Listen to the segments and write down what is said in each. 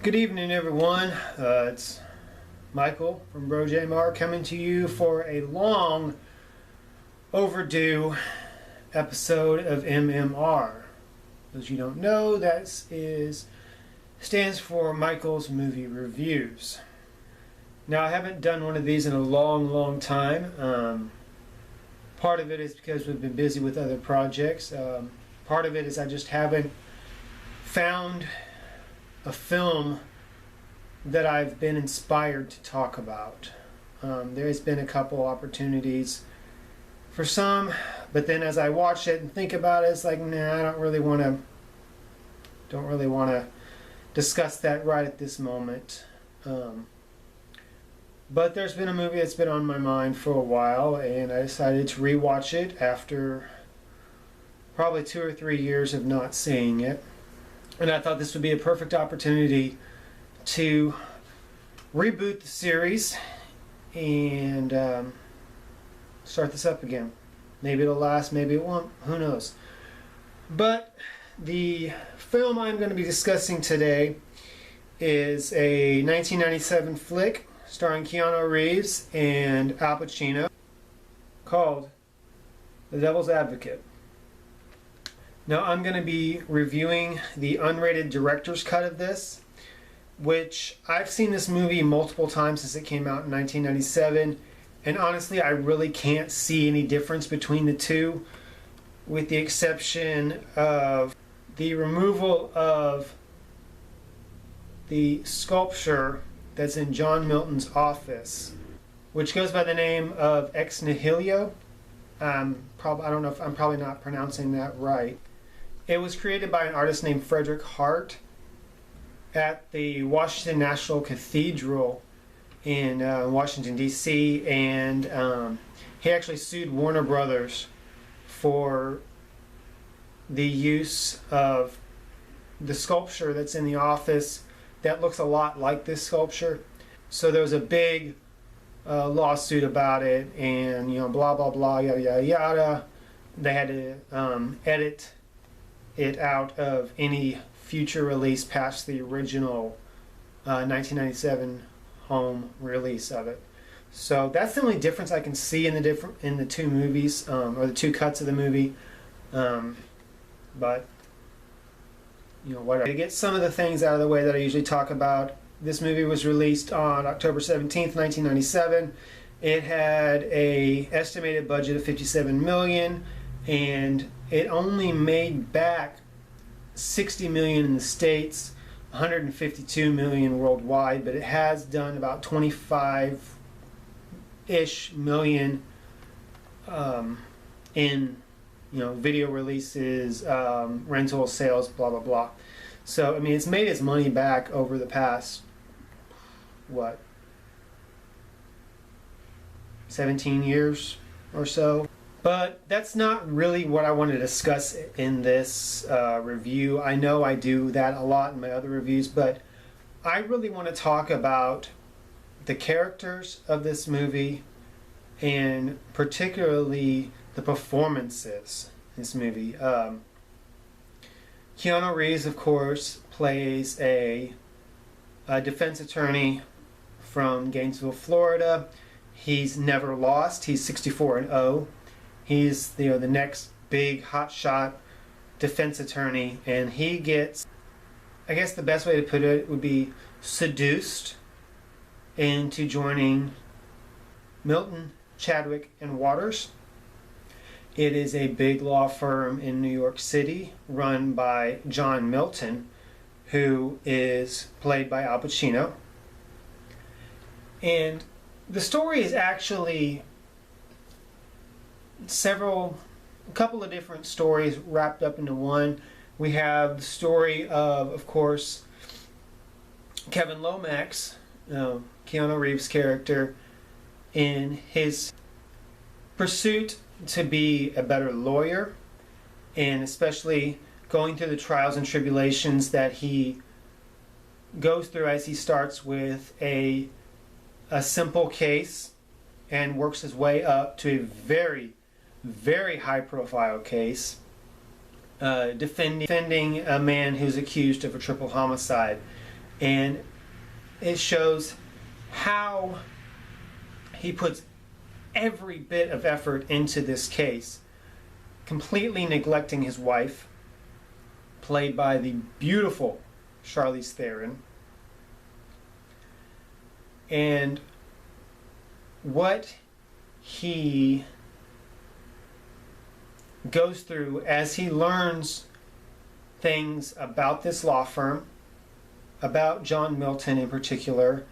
Good evening, everyone. It's Michael from MMR coming to you for a long overdue episode of MMR. As you don't know, that stands for Michael's Movie Reviews. Now, I haven't done one of these in a long time. Part of it is because we've been busy with other projects. Part of it is I just haven't found a film that I've been inspired to talk about. There's been a couple opportunities for some, but then as I watch it and think about it, it's like, nah, I don't really want to discuss that right at this moment. But there's been a movie that's been on my mind for a while, and I decided to rewatch it after probably 2 or 3 years of not seeing it. And I thought this would be a perfect opportunity to reboot the series and start this up again. Maybe it'll last, maybe it won't, who knows. But the film I'm going to be discussing today is a 1997 flick starring Keanu Reeves and Al Pacino called The Devil's Advocate. Now, I'm going to be reviewing the unrated director's cut of this, which I've seen this movie multiple times since it came out in 1997, and honestly, I really can't see any difference between the two, with the exception of the removal of the sculpture that's in John Milton's office, which goes by the name of Ex Nihilo. I don't know if I'm probably not pronouncing that right. It was created by an artist named Frederick Hart at the Washington National Cathedral in Washington, D.C., and he actually sued Warner Brothers for the use of the sculpture that's in the office that looks a lot like this sculpture. So there was a big lawsuit about it, and blah blah blah, yada yada yada. They had to edit it out of any future release past the original 1997 home release of it. So that's the only difference I can see in the two movies, or the two cuts of the movie. But whatever. To get some of the things out of the way that I usually talk about, this movie was released on October 17th, 1997. It had a estimated budget of $57 million, and it only made back $60 million in the States, $152 million worldwide, but it has done about 25-ish million in video releases, rental sales, blah blah blah. So I mean, it's made its money back over the past 17 years or so. But that's not really what I want to discuss in this review. I know I do that a lot in my other reviews, but I really want to talk about the characters of this movie, and particularly the performances in this movie. Keanu Reeves, of course, plays a defense attorney from Gainesville, Florida. He's never lost. He's 64-0. He's the next big hotshot defense attorney, and he gets, I guess the best way to put it would be, seduced into joining Milton, Chadwick, and Waters. It is a big law firm in New York City run by John Milton, who is played by Al Pacino. And the story is actually a couple of different stories wrapped up into one. We have the story of course, Kevin Lomax, Keanu Reeves' character, in his pursuit to be a better lawyer, and especially going through the trials and tribulations that he goes through as he starts with a simple case and works his way up to a very high profile case, defending a man who's accused of a triple homicide. And it shows how he puts every bit of effort into this case, completely neglecting his wife, played by the beautiful Charlize Theron, and what he goes through as he learns things about this law firm, about John Milton in particular,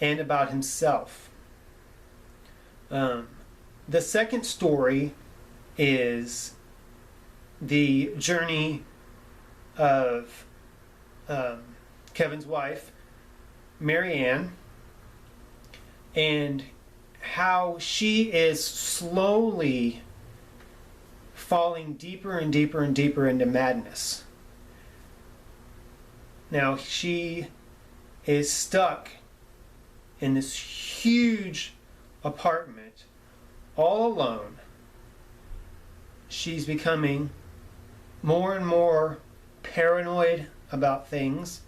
and about himself. The second story is the journey of Kevin's wife, Mary Ann, and how she is slowly falling deeper and deeper and deeper into madness. Now she is stuck in this huge apartment all alone. She's becoming more and more paranoid about things,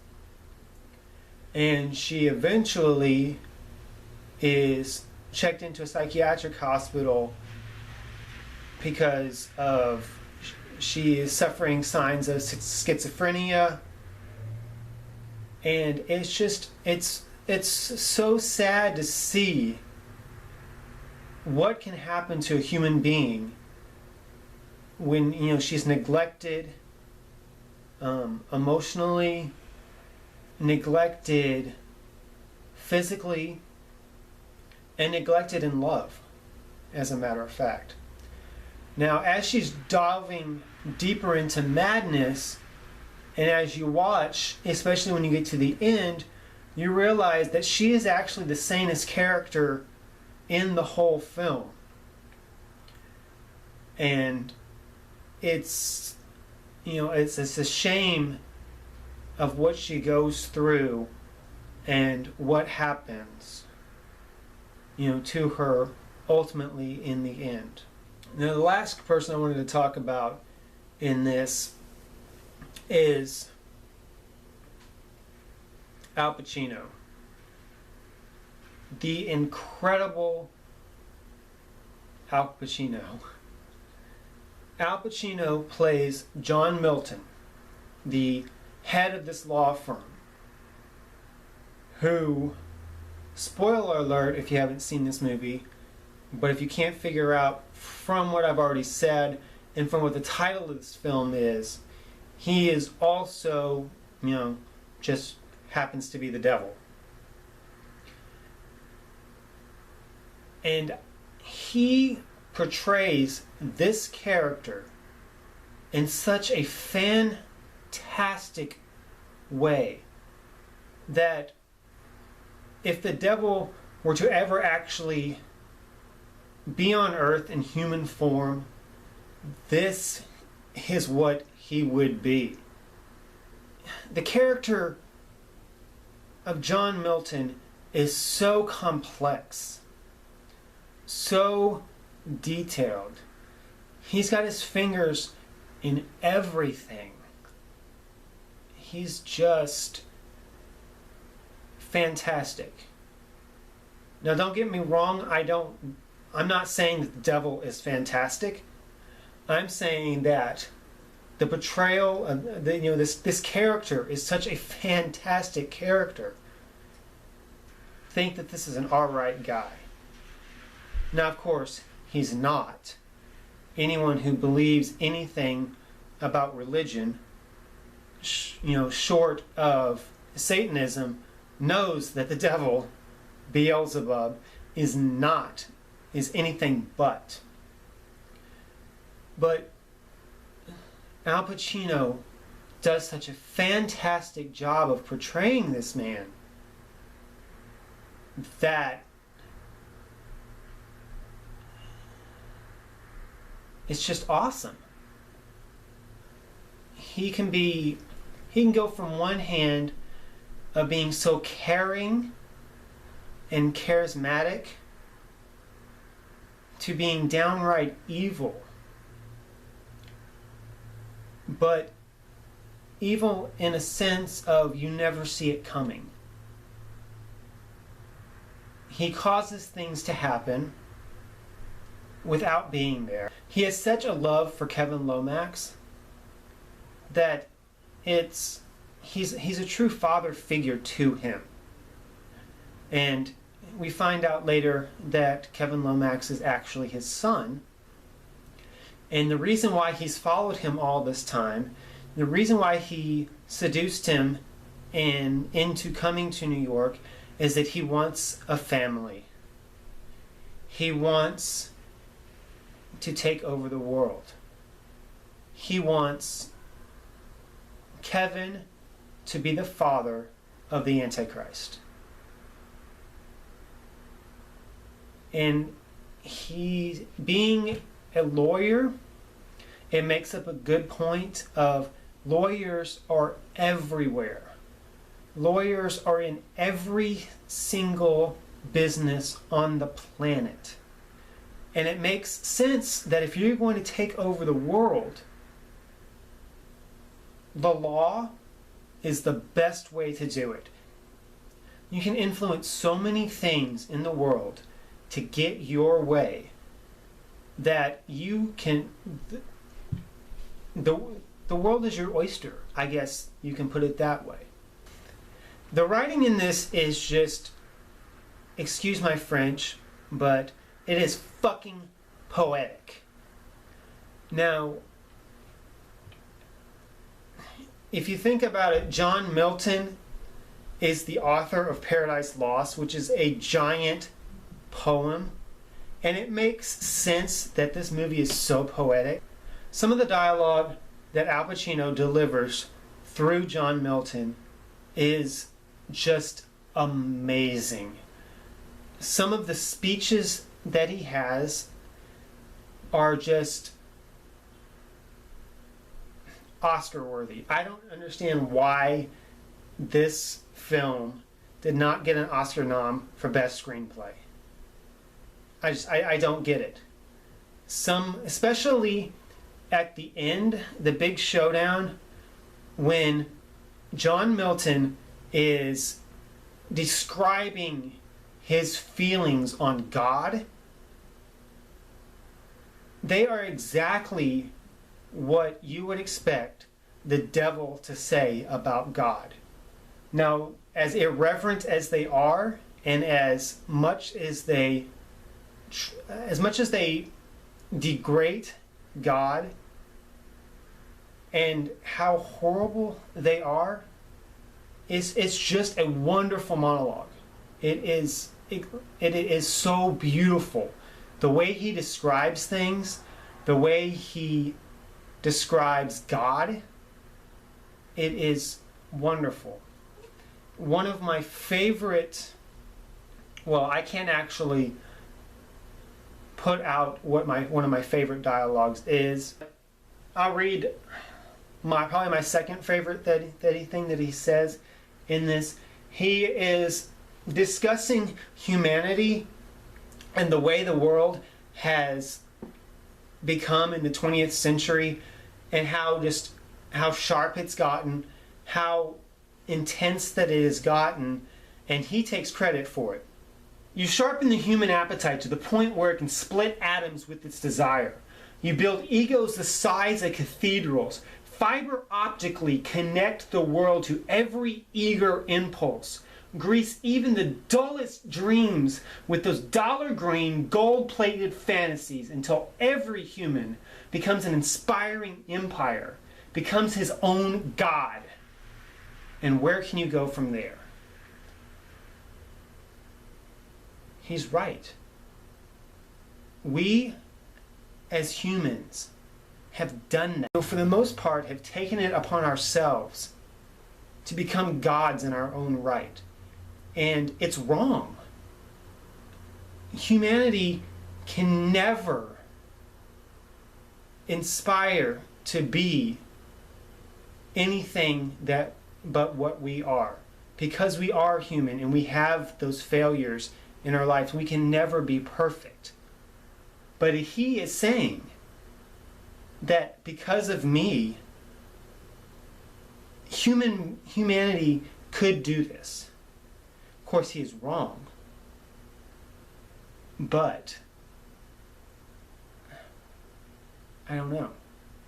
and she eventually is checked into a psychiatric hospital because of she is suffering signs of schizophrenia. And it's just it's so sad to see what can happen to a human being when, you know, she's neglected emotionally, neglected physically, and neglected in love, as a matter of fact. Now, as she's diving deeper into madness, and as you watch, especially when you get to the end, you realize that she is actually the sanest character in the whole film. And it's, you know, it's a shame of what she goes through and what happens, you know, to her ultimately in the end. Now, the last person I wanted to talk about in this is Al Pacino. The incredible Al Pacino. Al Pacino plays John Milton, the head of this law firm, who, spoiler alert if you haven't seen this movie, but if you can't figure out from what I've already said and from what the title of this film is, he is also, you know, just happens to be the devil. And he portrays this character in such a fantastic way that if the devil were to ever actually be on earth in human form, this is what he would be. The character of John Milton is so complex, so detailed. He's got his fingers in everything. He's just fantastic. Now, don't get me wrong, I'm not saying that the devil is fantastic. I'm saying that the portrayal of this character is such a fantastic character. Think that this is an alright guy. Now, of course, he's not. Anyone who believes anything about religion, short of Satanism, knows that the devil, Beelzebub, is anything but. But Al Pacino does such a fantastic job of portraying this man that it's just awesome. He can go from one hand of being so caring and charismatic to being downright evil. But evil in a sense of you never see it coming. He causes things to happen without being there. He has such a love for Kevin Lomax that he's a true father figure to him. And we find out later that Kevin Lomax is actually his son. And the reason why he's followed him all this time, the reason why he seduced him into coming to New York, is that he wants a family. He wants to take over the world. He wants Kevin to be the father of the Antichrist. And he, being a lawyer, it makes up a good point of lawyers are everywhere. Lawyers are in every single business on the planet. And it makes sense that if you're going to take over the world, the law is the best way to do it. You can influence so many things in the world to get your way that you can... The world is your oyster, I guess you can put it that way. The writing in this is just, excuse my French, but it is fucking poetic. Now, if you think about it, John Milton is the author of Paradise Lost, which is a giant poem, and it makes sense that this movie is so poetic. Some of the dialogue that Al Pacino delivers through John Milton is just amazing. Some of the speeches that he has are just Oscar-worthy. I don't understand why this film did not get an Oscar nom for Best Screenplay. I don't get it. Especially at the end, the big showdown, when John Milton is describing his feelings on God, they are exactly what you would expect the devil to say about God. Now, as irreverent as they are, and as much as they degrade God, and how horrible they are, it's just a wonderful monologue. It is so beautiful. The way he describes things, the way he describes God, it is wonderful. One of my favorite, well, I can't actually put out what one of my favorite dialogues is. I'll read probably my second favorite thing that he says in this. He is discussing humanity and the way the world has become in the 20th century, and how sharp it's gotten, how intense that it has gotten, and he takes credit for it. You sharpen the human appetite to the point where it can split atoms with its desire. You build egos the size of cathedrals, fiber optically connect the world to every eager impulse, grease even the dullest dreams with those dollar green, gold-plated fantasies until every human becomes an inspiring empire, becomes his own god. And where can you go from there? He's right. We, as humans, have done that. For the most part, have taken it upon ourselves to become gods in our own right. And it's wrong. Humanity can never inspire to be anything but what we are. Because we are human and we have those failures in our lives, we can never be perfect. But he is saying that because of me, humanity could do this. Of course, he is wrong. But I don't know.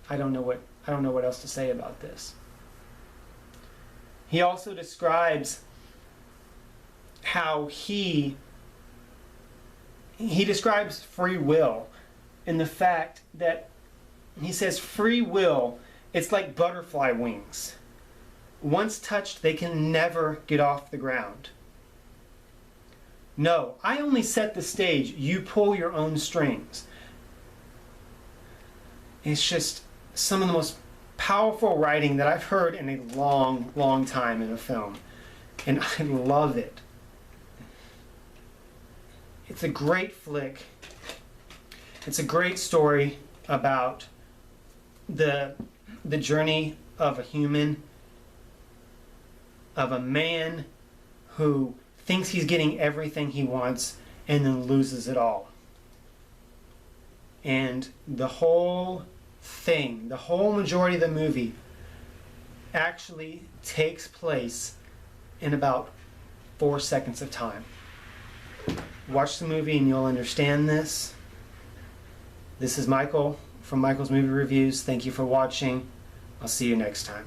I don't know what else to say about this. He also describes how he describes free will in the fact that he says free will, it's like butterfly wings. Once touched, they can never get off the ground. No, I only set the stage. You pull your own strings. It's just some of the most powerful writing that I've heard in a long, long time in a film. And I love it. It's a great flick. It's a great story about the journey of a human, of a man who thinks he's getting everything he wants and then loses it all. And the whole thing, the whole majority of the movie actually takes place in about 4 seconds of time. Watch the movie and you'll understand this. This is Michael from Michael's Movie Reviews. Thank you for watching. I'll see you next time.